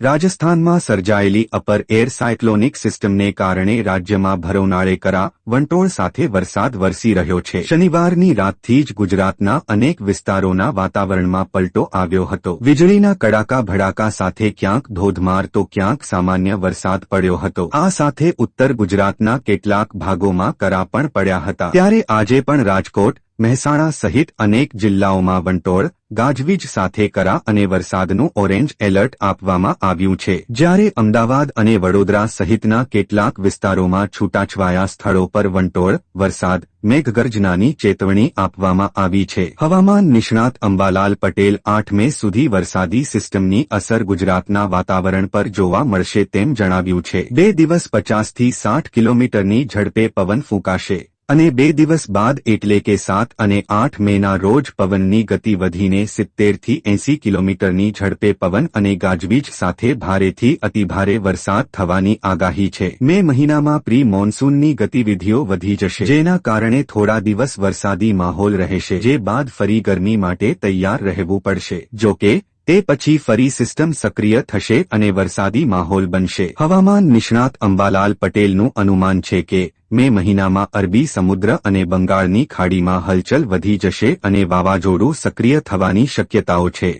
રાજસ્થાનમાં સર્જાયેલી upper air cyclonic સિસ્ટમને કારણે રાજ્યમાં ભરવનાળે કરા વંટોળ સાથે વરસાદ વરસી રહ્યો છે। શનિવારની રાતથી જ ગુજરાતના અનેક વિસ્તારોના વાતાવરણમાં પલટો આવ્યો હતો। વીજળીના કડાકા ભડાકા સાથે ક્યાંક ધોધમાર તો ક્યાંક સામાન્ય વરસાદ પડ્યો હતો। આ સાથે ઉત્તર ગુજરાતના કેટલાક ભાગોમાં કરા પણ પડ્યા હતા। ત્યારે આજે પણ રાજકોટ, મહેસાણા સહિત અનેક જિલ્લાઓમાં વંટોળ, ગાજવીજ સાથે કરા અને વરસાદનું ઓરેન્જ એલર્ટ આપવામાં આવ્યું છે। જ્યારે અમદાવાદ અને વડોદરા સહિતના કેટલાક વિસ્તારોમાં છૂટાછવાયા સ્થળો પર વંટોળ, વરસાદ, મેઘગર્જનાની ચેતવણી આપવામાં આવી છે। હવામાન નિષ્ણાત અંબાલાલ પટેલ 8 મે સુધી વરસાદી સિસ્ટમની અસર ગુજરાતના વાતાવરણ પર જોવા મળશે તેમ જણાવ્યું છે। 2 દિવસ 50 થી 60 કિલોમીટરની ઝડપે પવન ફૂંકાશે અને 2 દિવસ બાદ એટલે કે 7 અને 8 મેના રોજ પવનની ગતિ વધીને 70 થી 80 કિલોમીટરની ઝડપે પવન અને ગાજવીજ સાથે ભારેથી અતિભારે વરસાદ થવાની આગાહી છે। મે મહિનામાં પ્રી મોન્સૂનની ગતિવિધિઓ વધી જશે, જેના કારણે થોડા દિવસ વરસાદી માહોલ રહેશે, જે બાદ ફરી ગરમી માટે તૈયાર રહેવું પડશે। જોકે તે પછી ફરી સિસ્ટમ સક્રિય થશે અને વરસાદી માહોલ બનશે। હવામાન નિષ્ણાત અંબાલાલ પટેલનું અનુમાન છે કે મે મહિનામાં અરબી સમુદ્ર અને બંગાળની ખાડીમાં હલચલ વધી જશે અને વાવાઝોડું સક્રિય થવાની શક્યતાઓ છે।